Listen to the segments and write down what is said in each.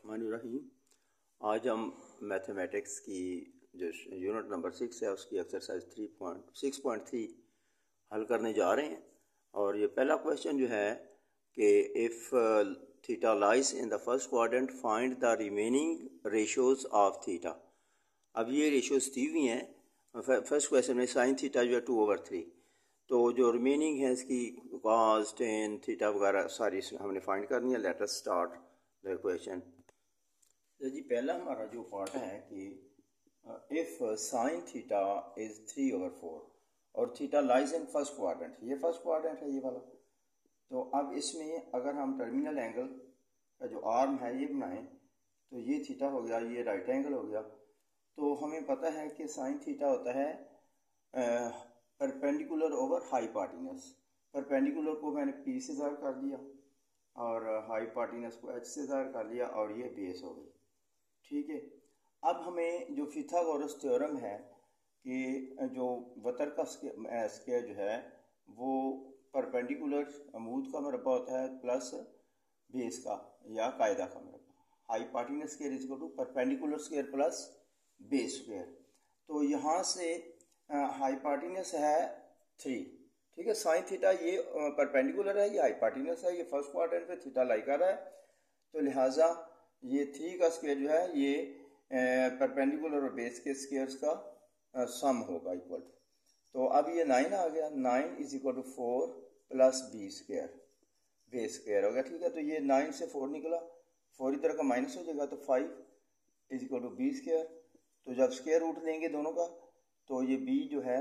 बिस्मिल्लाहिर्रहमानिर्रहीम। आज हम मैथमेटिक्स की जो यूनिट नंबर 6 है उसकी एक्सरसाइज 3.6.3 हल करने जा रहे हैं। और ये पहला क्वेश्चन जो है कि if theta lies in the first quadrant find the remaining ratios of theta. अब ये रेशोज़ दी हुई हैं। फर्स्ट क्वेश्चन में साइन थीटा जो है 2/3, तो जो रिमेनिंग है इसकी cos, tan, थीटा वगैरह सारी हमने फाइंड करनी है। Let us start the question. तो जी पहला हमारा जो पार्ट है कि इफ़ साइन थीटा इज़ 3/4 और theta lies in first quadrant, ये फर्स्ट क्वाड्रेंट है ये वाला। तो अब इसमें अगर हम टर्मिनल एंगल का जो आर्म है ये बनाएं तो ये थीटा हो गया, ये राइट एंगल हो गया। तो हमें पता है कि साइन थीटा होता है परपेंडिकुलर ओवर हाइपोटेन्यूज। परपेंडिकुलर को मैंने P से ज़ाहिर कर दिया और हाइपोटेन्यूज को H से ज़ाहिर कर दिया और ये बेस हो गई। ठीक है, अब हमें जो पिथागोरस थ्योरम है कि जो वतर का स्क्वायर जो है वो परपेंडिकुलर अमूद का मरबा होता है प्लस बेस का या कायदा का मरबा। Hypotenuse square is equal to perpendicular square plus base square. तो यहाँ से हाइपोटेन्यूज है 3। ठीक है, साइन थीटा ये परपेंडिकुलर है, ये हाइपोटेन्यूज है, ये फर्स्ट क्वाड्रेंट पे थीटा लाई कर रहा है। तो लिहाजा ये 3 का स्क्वायर जो है ये परपेंडिकुलर और बेस के स्क्वायर्स का सम होगा इक्वल टू। तो अब ये 9 आ गया, 9 is equal to 4 plus B square, base square हो गया। ठीक है, तो ये 9 से 4 निकला, 4 इधर का माइनस हो जाएगा तो 5 is equal to B square. तो जब स्क्वायर रूट लेंगे दोनों का तो ये b जो है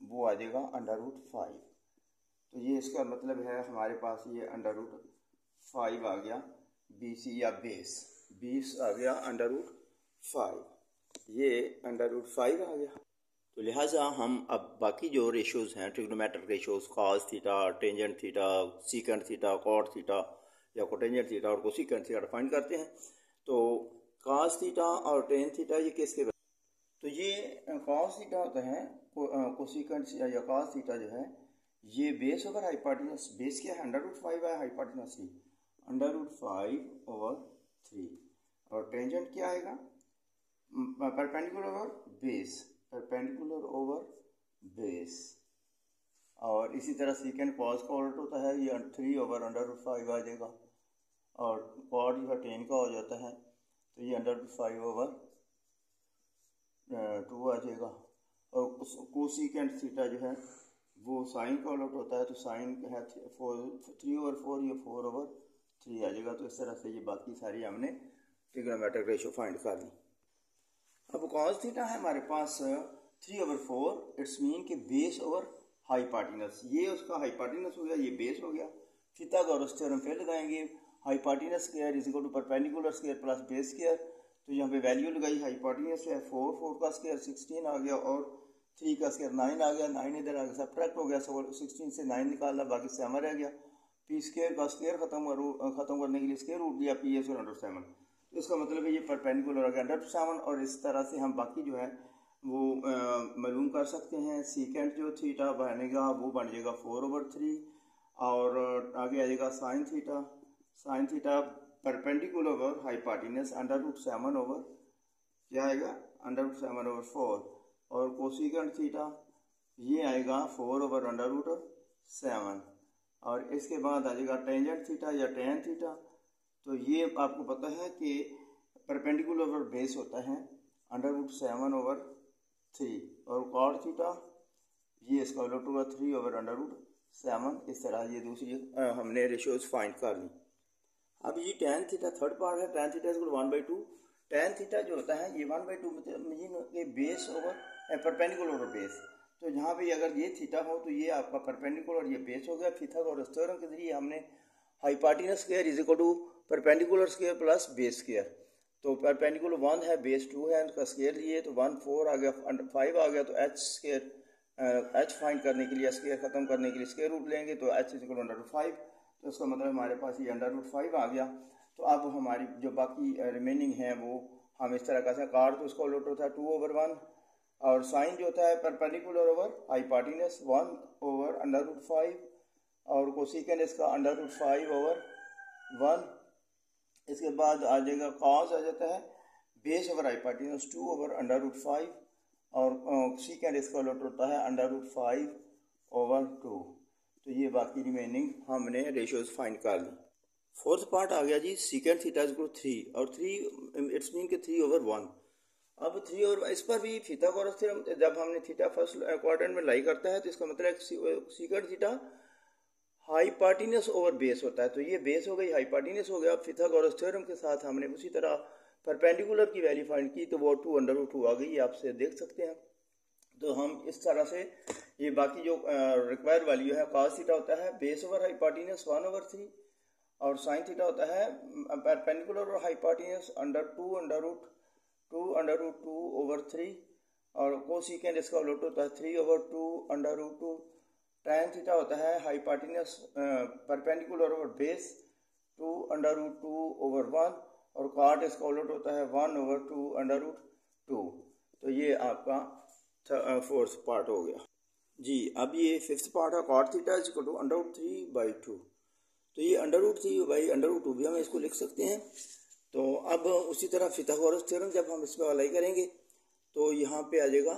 वो आ जाएगा √5। तो ये इसका मतलब है हमारे पास ये √5 आ गया BC या बेस आ गया √5, ये √5 आ गया। तो लिहाजा हम अब बाकी जो रेशोज़ हैं trigonometric ratios cos theta, tangent theta, secant theta, cot theta या कोटेंजेंट थीटा और कोसिकेंट थीटा फाइंड करते हैं। तो cos थीटा और टेन थीटा ये किसके, तो ये cos थीटा होता है कोसिकेंट या cos थीटा जो है ये बेस ओवर हाइपोटेन्यूज। बेस क्या है √5 है, हाइपोटेन्यूज की √5/3 और टेंजेंट क्या आएगा perpendicular over base, perpendicular over base. और इसी तरह सीकेंट कॉस का उल्ट होता है, ये 3/√5 आ जाएगा और कॉट जो है टेन का हो जाता है तो ये √5/2 आ जाएगा। और कोसिकेंट थीटा जो है वो साइन का उलट होता है, तो साइन है 3/4, ये 4/3 आ जाएगा। तो इस तरह से ये बाकी सारी हमने ट्रिग्नोमेट्रिक रेशो फाइंड कर ली। अब cos थीटा है हमारे पास 3/4, इट्स मीन कि बेस ओवर हाइपोटेन्यूज, ये उसका हाइपोटेन्यूज हो गया, ये बेस हो गया। पिथागोरस थ्योरम फिर लगाएंगे, hypotenuse square is equal to perpendicular square plus base square. तो यहाँ पे वैल्यू लगाई, हाइपोटेन्यूज है 4 का स्क्वायर 16 आ गया और 3 का स्क्वायर 9 आ गया, 9 इधर आ गया, सब्ट्रैक्ट हो गया, 16 से 9 निकाला, बाकी 7 रह गया। पी स्क्वायर का स्क्वायर खत्म करने के लिए स्क्वायर रूट लिया, पी एस और √7। तो इसका मतलब है ये परपेंडिकुलर आ गया √7। और इस तरह से हम बाकी जो है वो मालूम कर सकते हैं। सीकेंट जो थीटा बनेगा वो बन जाएगा 4/3 और आगे आ जाएगा sine theta, sine theta perpendicular over hypotenuse √7 over क्या आएगा √7/4 और कोसिकेंट थीटा ये आएगा 4/√7 और इसके बाद आ जाएगा टेंजेंट थीटा या टेन थीटा। तो ये आपको पता है कि परपेंडिकुलर ओवर बेस होता है √7/3 और कॉट थीटा ये इसका उलट होगा 3/√7। इस तरह ये दूसरी हमने रेशियोज फाइंड कर ली। अब ये टेन थीटा थर्ड पार्ट है, tan theta is 1/2। Tan theta जो होता है ये 1/2 मतलब ये base over perpendicular over base. तो यहाँ पे अगर ये थीटा हो तो ये आपका परपेंडिकुलर ये बेस हो गया। पिथागोरस थ्योरम के जरिए हमने hypotenuse square is equal to perpendicular square plus base square. तो परपेंडिकुलर 1 है, बेस 2 है, उनका स्क्वायर लिए तो 1 4 आ गया, 5 आ गया। तो एच स्क्वायर एच फाइंड करने के लिए स्क्वायर खत्म करने के लिए स्क्वायर रूट लेंगे तो एच इज इक्वल टू √5। तो इसका मतलब हमारे पास ये √5 आ गया। तो अब हमारी जो बाकी रिमेनिंग है वो हम इस तरह का से कार तो उसका उलट होता है 2/1 और साइन जो होता है परपेंडिकुलर ओवर हाइपोटेन्यूज 1/√5 और कोसिकेंट इसका √5/1 इसके बाद आ जाएगा कॉस आ जाता है base over hypotenuse 2 over under root 5 और सीकेंड इसका उलट होता है अंडर रूट 5 ओवर 2। तो ये बाकी रिमेनिंग हमने रेशियोज फाइंड कर ली। फोर्थ पार्ट आ गया जी सीकेंड थीटा इक्वल 3 और 3 इट्स मीन के 3 ओवर 1। अब 3 और इस पर भी फिथागोरस थ्योरम जब हमने थीटा फर्स्ट क्वाड्रेंट में लाई करता है तो इसका मतलब secant theta hypotenuse over base होता है। तो ये बेस हो गई, हाइपोटेन्यूज हो गया। फिथागोरस थ्योरम के साथ हमने उसी तरह परपेंडिकुलर की वैल्यू फाइंड की तो वो 2 अंडर रूट 2 आ गई, आप से देख सकते हैं। तो हम इस तरह से ये बाकी जो रिक्वायर्ड वैल्यू है cos थीटा होता है बेस ओवर हाइपोटेन्यूज 1 ओवर 3 और sin थीटा होता है परपेंडिकुलर और हाइपोटेन्यूज अंडर रूट 2 ओवर 3 और कोसिकेंड इसका उलट होता है 3 over 2 under root 2। tan theta होता है hypotenuse perpendicular over base 2 under root 2 over 1 और cot इसका उलट होता है 1 ओवर 2 अंडर रूट 2। तो ये आपका फोर्थ पार्ट हो गया जी। अब ये फिफ्थ पार्ट है cot theta is equal to under root 3/2। तो ये अंडर रूट 3/√2 भी हम इसको लिख सकते हैं। तो अब उसी तरह फिथागोरस थ्योरम जब हम इसमें अप्लाई करेंगे तो यहाँ पे आ जाएगा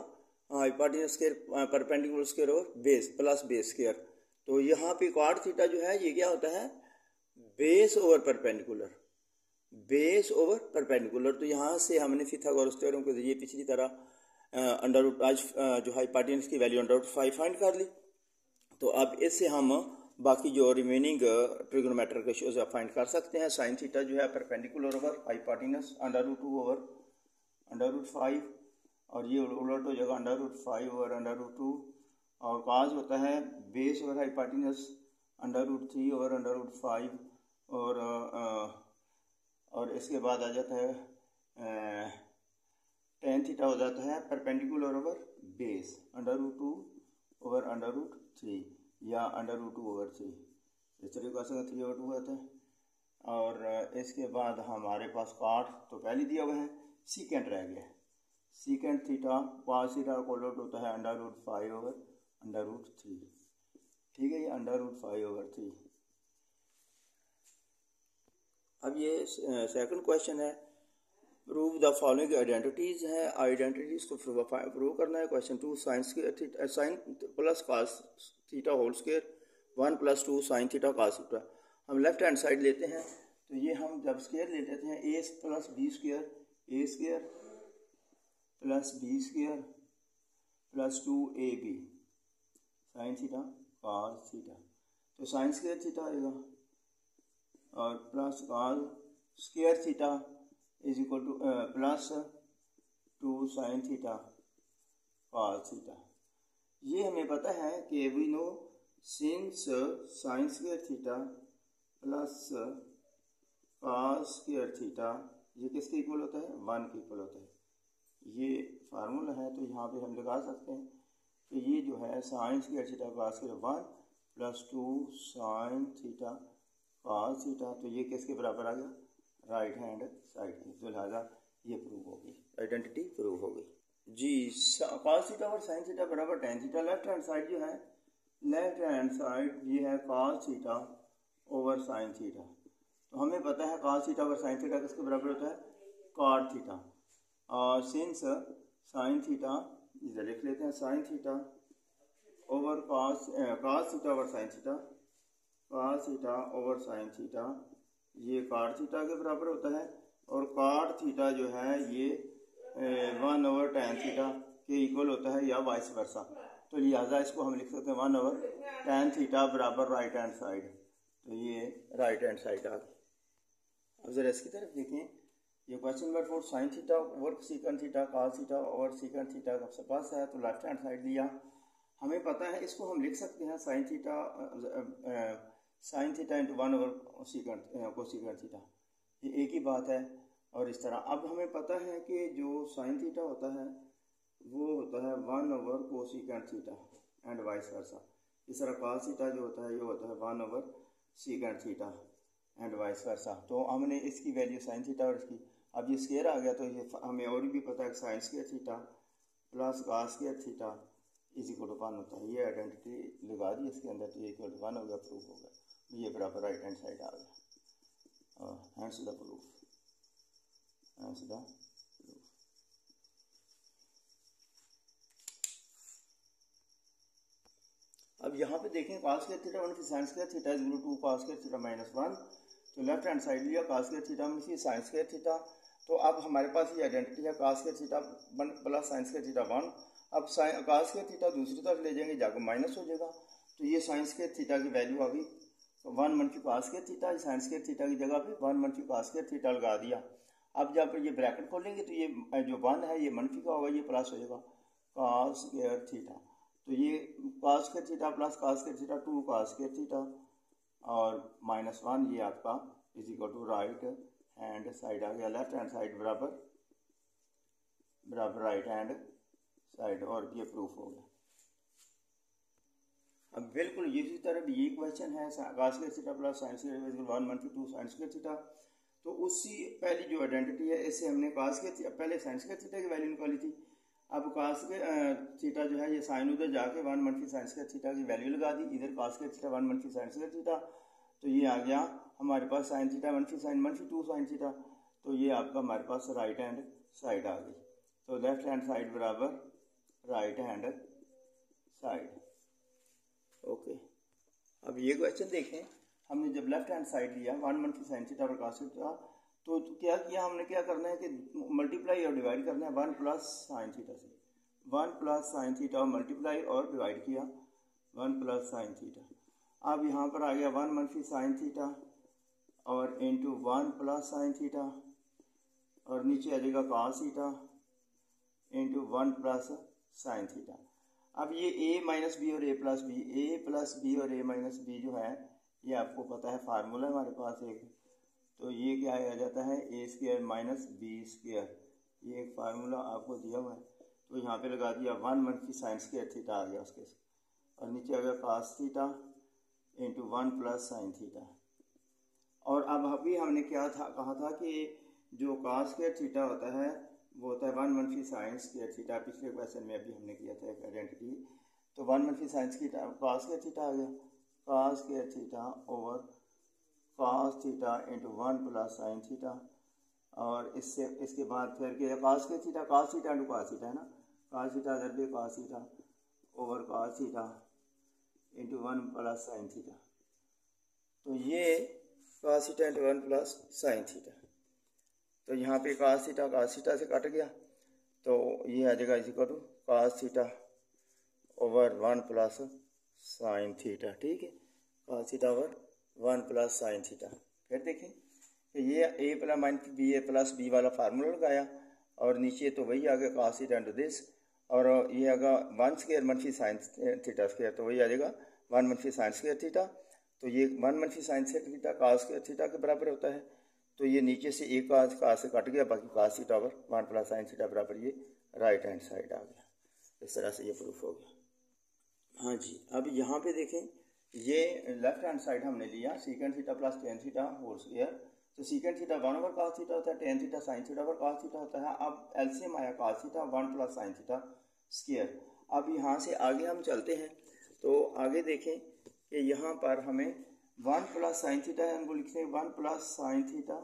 हाइपोटेन्यूज स्क्वायर परपेंडिकुलर स्क्वायर और बेस प्लस बेस स्क्वायर। तो यहाँ पे cot थीटा जो है ये क्या होता है बेस ओवर परपेंडिकुलर। तो यहाँ से हमने फिथागोरस थ्योरम के जरिए पिछली तरह अंडर रूट आज जो हाइपोटेन्यूज की वैल्यू अंडर रूट 5 फाइंड कर ली। तो अब इससे हम बाकी जो रिमेनिंग ट्रिग्नोमेट्रिक रेशियोज फाइंड कर सकते हैं। साइन थीटा जो है perpendicular over hypotenuse under root 2 over under root 5 और ये उलट हो जाएगा under root 5 over under root 2 और cos होता है base over hypotenuse under root 3 over under root 5 और इसके बाद आ जाता है tan थीटा हो जाता है perpendicular over base under root 2 over under root 3 या अंडर रूट 2 ओवर 3 इस तरीके से 3 ओवर 2 आता है। और इसके बाद हमारे पास cot तो पहले दिया हुआ है, सीकेंड रह गया। सीकेंड थीटा cos थीटा को उलट होता है under root 5 over under root 3। ठीक है, ये अंडर रूट 5 ओवर 3। अब ये सेकंड क्वेश्चन है प्रूव द फॉलोइंग आइडेंटिटीज है, आइडेंटिटीज को प्रूव करना है। Question 2 sine plus cos theta whole square 1 + 2 sin theta cos theta. हम लेफ्ट हैंड साइड लेते हैं तो ये हम जब स्क्वायर ले लेते हैं a + b square a square plus b square plus 2ab sin theta cos theta. तो साइन स्क्वायर थीटा आएगा और plus cos square theta is equal to plus 2 sin theta cos theta. ये हमें पता है कि we know since sine square theta plus cos square theta ये किसके इक्वल होता है 1 के इक्वल होता है। ये फार्मूला है तो यहाँ पे हम लगा सकते हैं कि ये जो है sine square theta cos square 1 + 2 sin theta cos theta. तो ये किसके बराबर आ गया राइट हैंड साइड की। तो लिहाजा ये प्रूव हो गई, आइडेंटिटी प्रूव हो गई जी। cos थीटा और sin थीटा बराबर tan theta. Left hand side जो है लेफ्ट हैंड साइड ये है cos theta over sin theta. तो हमें पता है cos theta over sin theta किसके बराबर होता है cot थीटा। और सिंस sin थीटा इधर लिख लेते हैं sin theta over cos theta over sin theta cos theta over sin theta ये cot थीटा के बराबर होता है और cot थीटा जो है ये 1 ओवर tan थीटा के इक्वल होता है या वाइस वर्सा। तो लिहाजा इसको हम लिख सकते हैं 1 ओवर tan थीटा बराबर राइट हैंड साइड। तो ये राइट हैंड साइड आ गई। अब जरा इसकी तरफ देखें, ये question number 4 sign theta over secant theta cos theta over secant theta का पास है तो लेफ्ट हैंड साइड लिया। हमें पता है इसको हम लिख सकते हैं sine theta into 1 over secant cosecant theta, ये एक ही बात है। और इस तरह अब हमें पता है कि जो साइन थीटा होता है वो होता है 1 over cosecant theta and vice versa. इस तरह cos थीटा जो होता है ये होता है 1 over secant theta and vice वर्सा। तो हमने इसकी वैल्यू साइन थीटा और इसकी अब ये स्क्वायर आ गया तो ये हमें और भी पता है sine square theta plus cos square theta is equal to 1 होता है। ये आइडेंटिटी लगा दी इसके अंदर तो ये इक्वल टू 1 हो गया, प्रूफ हो गया। ये बराबर राइट हैंड साइड आ गया। Hence the proof, hence the proof. अब यहाँ पे देखें cos स्क्वायर थीटा मनफी sine square theta is equal to cos square theta minus 1, तो लेफ्ट हैंड साइड लिया cos स्क्वायर थीटा मनफी साइन स्क्वायर थीटा, तो अब हमारे पास ये आइडेंटिटी है cos square theta 1 plus sine square theta 1। अब cos स्क्वायर थीटा दूसरी तरफ ले जाएंगे, जाकर माइनस हो जाएगा, तो ये साइन स्क्वायर थीटा की वैल्यू आ गई 1 मनफी cos square theta, sign square theta की जगह पे 1 मनफी cos स्क्वायर थीटा लगा दिया। अब जब ये ब्रैकेट खोलेंगे तो ये जो 1 है ये मनफी का होगा, ये प्लस हो जाएगा cos स्क्वायर थीटा, तो ये cos square theta plus cos square theta 2 cos square theta और माइनस 1 ये आपका is equal to right hand side आ गया, लेफ्ट हैंड साइड बराबर बराबर राइट हैंड साइड, और ये प्रूफ हो गया। अब बिल्कुल इसी तरह ये क्वेश्चन है cos square theta plus sine square 1 मनफी 2 साइन स्क्वायर थीटा, तो उसी पहली जो आइडेंटिटी है इससे हमने cos स्क्वायर पहले साइन स्क्वायर थीटा की वैल्यू निकाली थी, अब cos स्क्वायर थीटा जो है ये साइन उधर जाके 1 मनफी साइन स्क्वायर थीटा की वैल्यू लगा दी, इधर cos स्क्वायर थीटा 1 मनफी साइन स्क्वायर थीटा, तो ये आ गया हमारे पास साइन थीटा मनफी 2 साइन थीटा, तो ये आपका हमारे पास राइट हैंड साइड आ गई, तो लेफ्ट हैंड साइड बराबर राइट हैंड साइड। ओके, अब ये क्वेश्चन देखें, हमने जब लेफ्ट हैंड साइड लिया 1 मनफी साइन थीटा और cos थीटा, तो क्या किया हमने, क्या करना है कि मल्टीप्लाई और डिवाइड करना है 1 प्लस साइन थीटा से, 1 प्लस साइन थीटा और मल्टीप्लाई और डिवाइड किया 1 प्लस साइन थीटा। अब यहाँ पर आ गया 1 मनफी साइन थीटा और इंटू 1 प्लस साइन थीटा, और नीचे आ जाएगा cos theta into 1 plus sine theta. अब ये a माइनस बी और a प्लस बी और a माइनस बी जो है ये आपको पता है फार्मूला हमारे पास एक, तो ये क्या आ जाता है a square minus B square, ये एक फार्मूला आपको दिया हुआ है, तो यहाँ पे लगा दिया 1 मनफी साइन स्क्वायर थीटा आ गया उसके, और नीचे आ गया cos theta into 1 plus sine theta. और अब अभी हमने क्या था कहा था कि जो cos स्क्वायर थीटा होता है वो होता है 1 मनफी साइन स्क्वायर थीटा, पिछले क्वेश्चन में अभी हमने किया था एक आइडेंटिटी, तो 1 मनफी sine theta cos square theta आ गया, cos square theta over cos theta into 1 plus sine theta, और इससे इसके बाद फिर क्या cos square theta into cos theta है ना, cos थीटा इधर भी cos theta over cos theta into 1 plus sine theta, तो ये cos theta into 1 plus sine theta, तो यहाँ पे cos थीटा से कट गया, तो ये आ जाएगा इसी को cos theta over 1 plus sine theta, ठीक है, cos theta over 1 plus sine theta. फिर देखें कि ये a प्लस माइनस बी वाला फार्मूला लगाया, और नीचे तो वही आ गया cos थीटा इंटू दिस, और ये आएगा 1 स्क्वायर मनफी साइन थीटा स्क्वायर, तो वही आ जाएगा 1 मनफी साइन स्क्वायर थीटा, तो ये 1 मनफी sine square theta cos square theta के बराबर होता है, तो ये नीचे से एक cos से कट गया, बाकी cos theta over 1 plus sine theta बराबर ये राइट हैंड साइड आ गया। इस तरह से ये प्रूफ हो गया। हाँ जी, अब यहाँ पे देखें, ये लेफ्ट हैंड साइड हमने लिया secant theta plus tan theta whole square, तो secant theta 1 over cos theta होता है, tan theta sine theta over cos theta होता है। अब एलसीएम आया cos theta 1 plus sine theta square. अब यहाँ से आगे हम चलते हैं, तो आगे देखें कि यहाँ पर हमें 1 प्लस साइन थीटा है, हमको लिखते हैं 1 प्लस साइन थीटा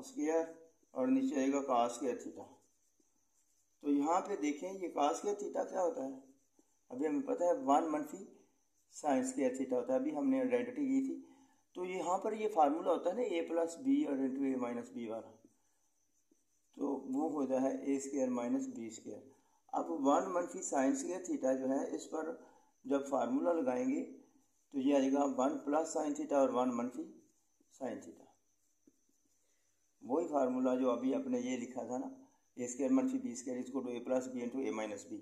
स्क्वायर, और नीचे आएगा cos स्क्वायर थीटा। तो यहाँ पे देखें ये cos स्क्वायर थीटा क्या होता है, अभी हमें पता है 1 मनफी साइन स्क्वायर थीटा होता है, अभी हमने आइडेंटिटी की थी, तो यहाँ पर ये फार्मूला होता है ना a प्लस बी और इंटू a माइनस बी वाला, तो वो होता है a square minus B square. अब 1 मनफी साइन स्क्वायर थीटा जो है इस पर जब फार्मूला लगाएंगे तो ये आ जाएगा 1 प्लस साइन थीटा और 1 मनफी साइन थीटा, वही फार्मूला जो अभी अपने ये लिखा था ना, a स्क्वायर मनफी बी स्क्वायर इसको to a plus B into a minus B,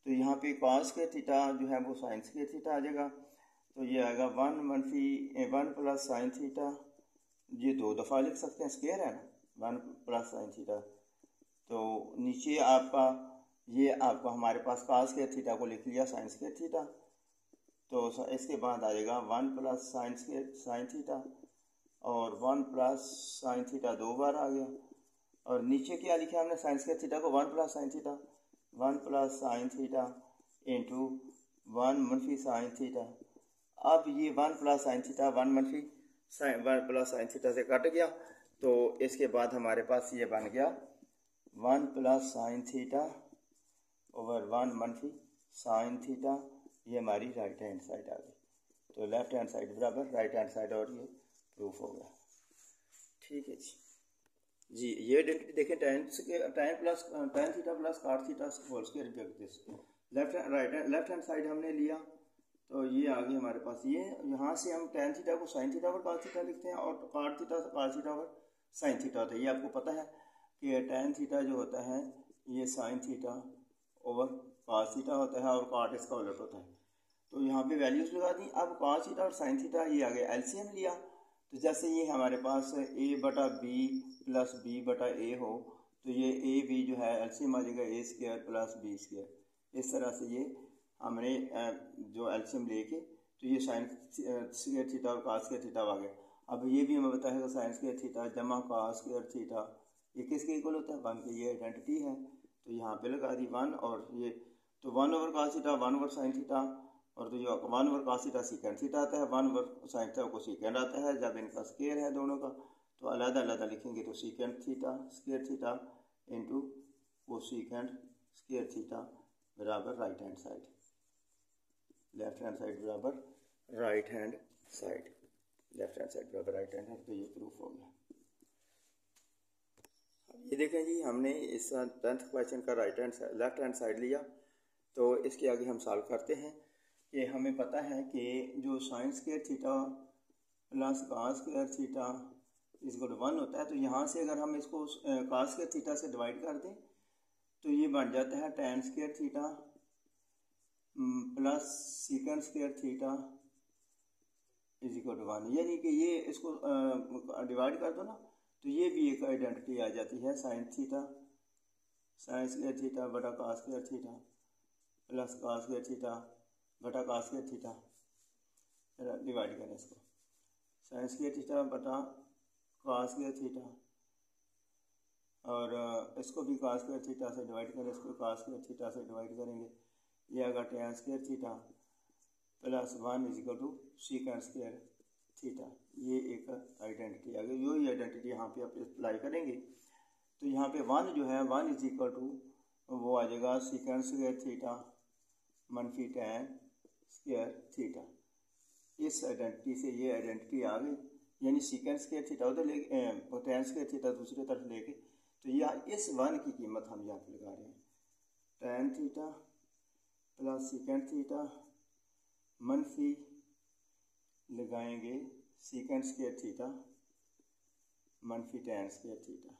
तो यहाँ पे cos स्क्वायर थीटा जो है वो साइन स्क्वायर थीटा आ जाएगा, तो ये आएगा 1 मनफी 1 प्लस साइन थीटा, ये 2 दफ़ा लिख सकते हैं, स्क्वायर है ना 1 प्लस साइन थीटा, तो नीचे आपका ये आपका हमारे पास cos स्क्वायर थीटा को लिख लिया साइन स्क्वायर थीटा, तो इसके बाद आ जाएगा 1 प्लस साइन थीटा और 1 प्लस साइन थीटा 2 बार आ गया, और नीचे क्या लिखा हमने साइन स्क्वायर थीटा को 1 plus sine theta 1 plus sine theta into 1 मनफी साइन थीटा। अब ये 1 प्लस साइन थीटा 1 मनफी साइन 1 प्लस साइन थीटा से कट गया। तो इसके बाद हमारे पास ये बन गया 1 प्लस साइन थीटा ओवर 1 मनफी साइन थीटा। ये हमारी राइट हैंड साइड आ गई। तो लेफ्ट हैंड साइड बराबर राइट हैंड साइड, और ये प्रूफ हो गया। ठीक है जी, ये देखें tan theta plus cot theta whole square. Left hand side हमने लिया, तो ये आ गई हमारे पास। ये यहाँ से हम tan थीटा को sin थीटा और cos थीटा लिखते हैं, और cot थीटा cos थीटा और sin थीटा होता है। ये आपको पता है कि tan थीटा जो होता है ये sin theta over cos theta होता है, और cot इसका उलट होता है। तो यहाँ पे वैल्यूज लगा दी। अब cos थीटा और sin थीटा ये आ गया, एलसीएम लिया। तो जैसे ये हमारे पास a बटा बी प्लस बी बटा ए हो, तो ये ए बी जो है एलसीएम आ जाएगा ए स्क्वायर प्लस बी स्क्वायर। इस तरह से ये हमने जो एलसीएम लेके, तो ये साइन स्क्वायर थीटा और cos स्क्वायर थीटा आ गया। अब ये भी हमें बताएगा साइन स्क्वायर थीटा जमा cos स्क्वायर थीटा ये किसके इक्वल होता है, 1 की। ये आइडेंटिटी है, तो यहाँ पे लगा दी 1, और ये तो 1 over cos theta 1 over sign theta, और तो जो 1 over cos theta secant theta आता है, 1 ओवर साइन थीटा को सीकेंड आता है। जब इनका स्क्वायर है दोनों का, तो अलग अलग लिखेंगे, तो secant theta square theta into cosecant square theta बराबर right hand side, left hand side बराबर right hand side, left hand side बराबर राइट हैंड है। तो ये प्रूफ हो गया। ये देखें जी, हमने इस 10th क्वेश्चन का लेफ्ट हैंड साइड लिया। तो इसके आगे हम सॉल्व करते हैं कि हमें पता है कि जो sign square theta plus cos square theta equal 1 होता है। तो यहाँ से अगर हम इसको cos स्क्वायर थीटा से डिवाइड कर दें, तो ये बन जाता है tan square theta plus सीकेंड square theta equal 1। यानी कि ये इसको डिवाइड कर दो ना, तो ये भी एक आइडेंटिटी आ जाती है, साइन स्क्वायर थीटा बटा cos square theta plus cos square theta बटा cos स्क्वायर थीटा। डिवाइड करें इसको, साइन स्क्वायर थीटा बटा cos स्क्वायर थीटा, और इसको भी cos स्क्वायर थीटा से डिवाइड करें, इसको cos स्क्वायर थीटा से डिवाइड करेंगे। ये आएगा tan square theta plus 1 is equal to secant square theta. ये एक आइडेंटिटी आ गई। यही आइडेंटिटी यहाँ पे आप अप्लाई करेंगे, तो यहाँ पे 1 जो है 1 इज इक्वल टू वो आ जाएगा सीकेंड स्क्वायर थीटा मनफी tan स्क्वायर थीटा। इस आइडेंटिटी से ये आइडेंटिटी आ गई, यानी सीकेंड स्क्वायर थीटा उधर ले tan स्क्वायर थीटा दूसरी तरफ लेके, तो यह इस 1 की कीमत हम यहाँ पे लगा रहे हैं। tan theta plus secant theta मनफी लगाएंगे सीकेंड स्क्वायर थीटा मनफी tan स्क्वायर थीटा।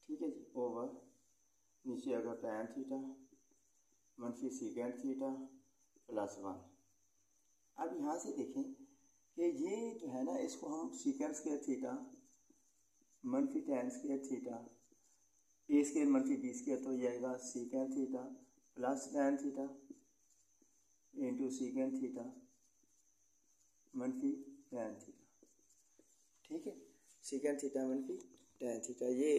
ठीक है जी, ओवर नीचे आएगा tan थीटा मनफी सीकेंड थीटा प्लस 1। अब यहाँ से देखें कि ये जो है ना, इसको हम सीकेंड स्क्वायर थीटा मनफी tan स्क्वायर थीटा ए स्क्वायर मनफी बी स्क्वायर, तो ये आएगा सीकेंड theta plus tan theta into secant theta मनफी tan थीटा। ठीक है, सीकेंड थीटा मनफी tan थीटा। ये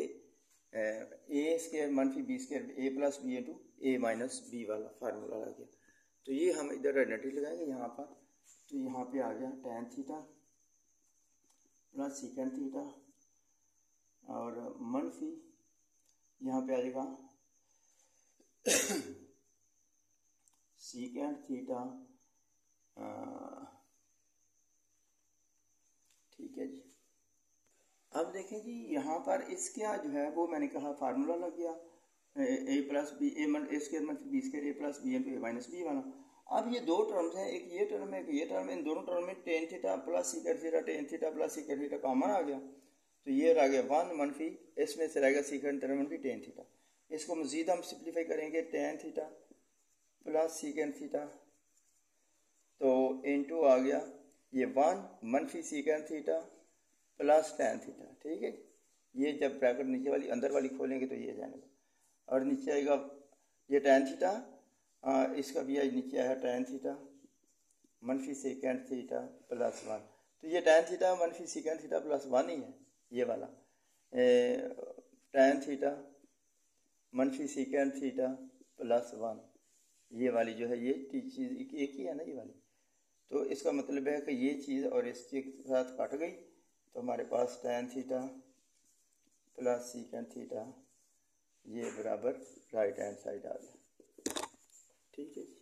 ए स्क्वायर मनफी B square a plus B into A minus B वाला फार्मूला आ गया। तो ये हम इधर आइडेंटिटी लगाएंगे यहाँ पर, तो यहाँ पे आ गया tan theta plus secant theta, और मनफी यहाँ पे आ जाएगा सीकेंड थीटा। ठीक है जी, अब देखें जी, यहाँ पर इसका जो है वो मैंने कहा फार्मूला लग गया ए प्लस बी ए स्क्वायर मनफी B square a plus B into A minus B वाला। अब ये दो टर्म्स हैं, एक ये टर्म है एक ये टर्म है। इन दोनों टर्म में tan theta plus secant theta tan theta plus secant theta common आ गया, तो ये रह गया 1 मनफी, इसमें से रहेगा सीकेंड थीटा मनफी tan थीटा। इसको मजीद हम सिंप्लीफाई करेंगे, tan theta plus secant theta, तो इनटू आ गया ये 1 मनफी सीकेंड थीटा प्लस tan थीटा। ठीक है, ये जब ब्रैकेट नीचे वाली अंदर वाली खोलेंगे तो ये जाएगा, और नीचे आएगा ये tan थीटा, इसका भी नीचे आया tan थीटा मनफी सीकेंड थीटा प्लस 1। तो ये tan थीटा मनफी सीकेंड थीटा प्लस 1 ही है, ये वाला tan थीटा मनफी सीकेंड थीटा प्लस 1, ये वाली जो है ये चीज़ एक ही है ना, ये वाली। तो इसका मतलब है कि ये चीज़ और इस चीज़ के साथ कट गई, तो हमारे पास tan theta plus secant theta ये बराबर राइट हैंड साइड आ गया। ठीक है जी,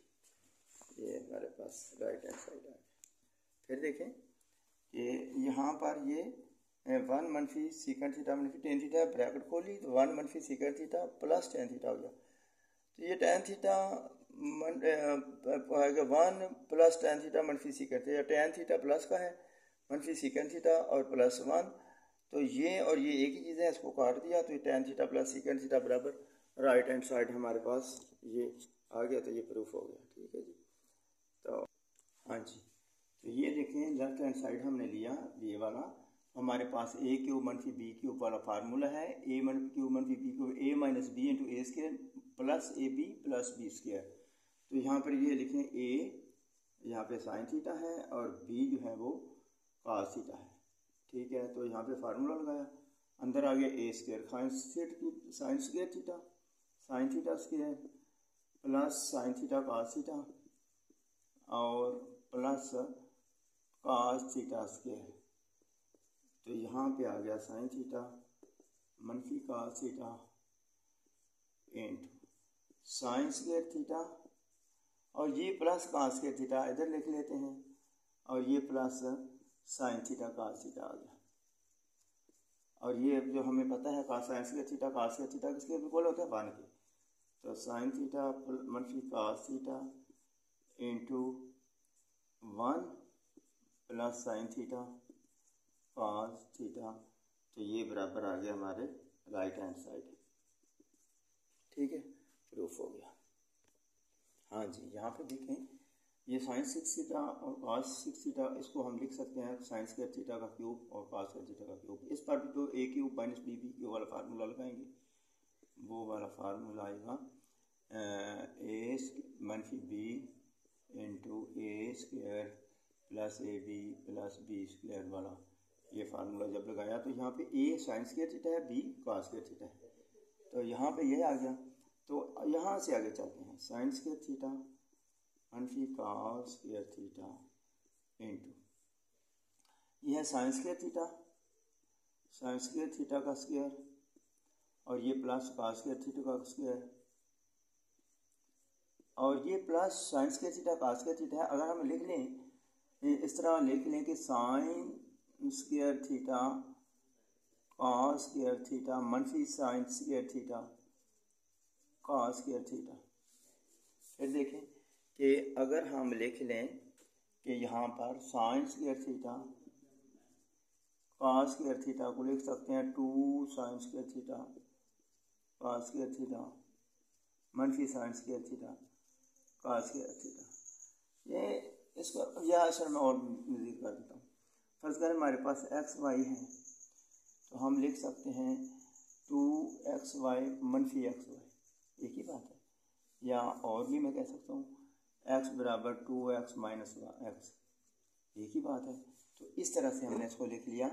ये हमारे पास राइट हैंड साइड आ गया। फिर देखें कि यहाँ पर ये 1 मनफी सीकेंड थीटा मनफी टेन थीटा ब्रैकेट खोली तो 1 मनफी सीकेंड थीटा प्लस टेन थीटा हो गया। तो ये टेन थीटा आएगा 1 प्लस टेन थीटा मनफी secant theta, tan theta plus का है मनफी सीकेंड थीटा और प्लस 1, तो ये और ये एक ही चीज़ है, इसको काट दिया तो ये tan theta plus secant theta बराबर राइट हैंड साइड हमारे पास ये आ गया। तो ये प्रूफ हो गया। ठीक है जी, तो हाँ जी, तो ये देखें लेफ्ट हैंड साइड हमने लिया ये वाला, हमारे पास ए क्यूब मनफी बी क्यूब वाला फार्मूला है, ए क्यूब मनफी B cube A minus B into A square plus A B plus B square. तो यहाँ पर ये लिखें ए यहाँ पे साइन थीटा है और बी जो है वो कॉस थीटा है। ठीक है, तो यहाँ पे फार्मूला लगाया, अंदर आ गया a square sine square theta sine theta square plus sine theta cos theta और प्लस कॉस थीटा स्क्वायर। तो यहाँ पे आ गया साइन थीटा मनफी cos theta into sine square theta और ये प्लस कॉस स्क्वायर थीटा इधर लिख लेते हैं और ये plus sine theta cos theta आ गया। और ये जो हमें पता है cos sine square theta cos square theta किसके बिल्कुल होता है 1 के, तो साइन थीटा मनफी cos theta into 1 plus sine theta cos theta, तो ये बराबर आ गया हमारे राइट हैंड साइड। ठीक है, प्रूफ हो गया। हाँ जी, यहाँ पे देखें ये साइन 6 थीटा और कॉस 6 थीटा, इसको हम लिख सकते हैं साइन स्क्वायर थीटा का क्यूब और कॉस स्क्वायर थीटा का क्यूब। इस पर भी तो a cube minus b b cube वाला फार्मूला लगाएंगे, वो वाला फार्मूला आएगा ए मनफी b into A square plus A B plus B square वाला ये फार्मूला जब लगाया तो यहाँ पे ए साइन स्क्वायर थीटा है, बी कॉस स्क्वायर थीटा है, तो यहाँ पे ये आ गया। तो यहाँ से आगे चलते हैं, साइन स्क्वायर थीटा मनफी कॉस स्क्वायर थीटा इंटू ये है साइन स्क्वायर थीटा का स्क्वायर और ये प्लस कॉस स्क्वायर थीटा का स्क्वायर और ये plus sine square theta cos square theta है। अगर हम लिख लें इस तरह लिख लें कि sine square theta cos square theta मनफी sine square theta cos square theta. फिर देखें कि अगर हम लिख लें कि यहाँ पर sine square theta cos square theta को लिख सकते हैं 2 sine square theta cos square theta मनफी sine square theta cos square theta. ये इसका यह असर मैं और नज़दीक कर देता हूँ। फर्ज करें हमारे पास एक्स वाई है तो हम लिख सकते हैं 2xy मनफी xy, एक ही बात है, या और भी मैं कह सकता हूँ x बराबर 2x माइनस x, एक ही बात है। तो इस तरह से हमने इसको लिख लिया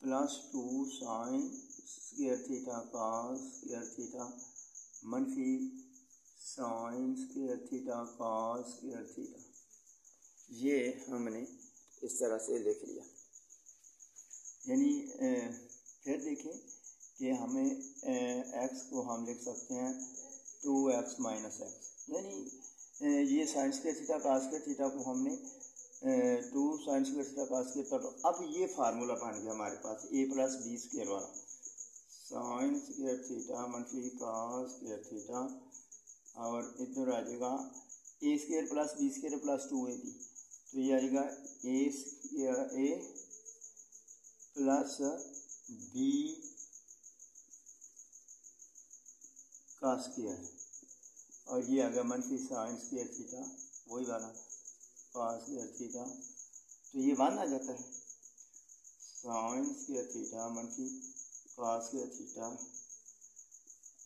plus 2 sine square theta cos square theta मनफी sine square theta cos square theta, ये हमने इस तरह से लिख लिया। यानी फिर देखें कि हमें x को हम लिख सकते हैं 2x माइनस एक्स, यानी ये sine square theta cos square theta को हमने 2 sine square theta cos square theta, तो अब ये फार्मूला बन गया हमारे पास a प्लस बी स्क्वायर वाला, साइन स्क्वायर थीटा मनफी कॉस स्क्वायर थीटा और इधर आ जाएगा a square plus B square plus 2ab, तो ये आएगा a प्लस बी का स्क्वायर और ये आ गया मनफी साइन स्क्वायर थीटा वही वाला कॉस स्क्वायर थीटा, तो ये वन आ जाता है साइन स्क्वायर थीटा मनफी कॉस स्क्वायर थीटा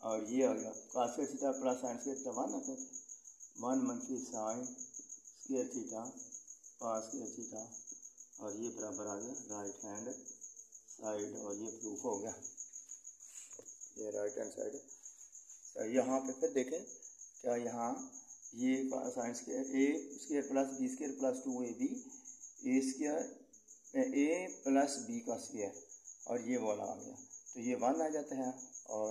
और ये आ गया cos square theta plus sine square theta 1 आता था 1 मनफी sine square theta cos square theta और ये बराबर आ गया राइट हैंड साइड और ये प्रूफ हो गया, ये राइट हैंड साइड है। यहाँ पे फिर देखें क्या यहाँ ये sine square a square plus B square plus 2ab a square a plus B का स्क्वायर, और ये वाला आ गया तो ये 1 आ जाता है और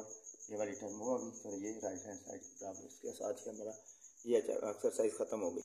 ये वाली टर्म होगी। तो ये राइट हैंड साइड की प्रॉब्लम, इसके साथ ही हमारा ये एक्सरसाइज ख़त्म हो गई।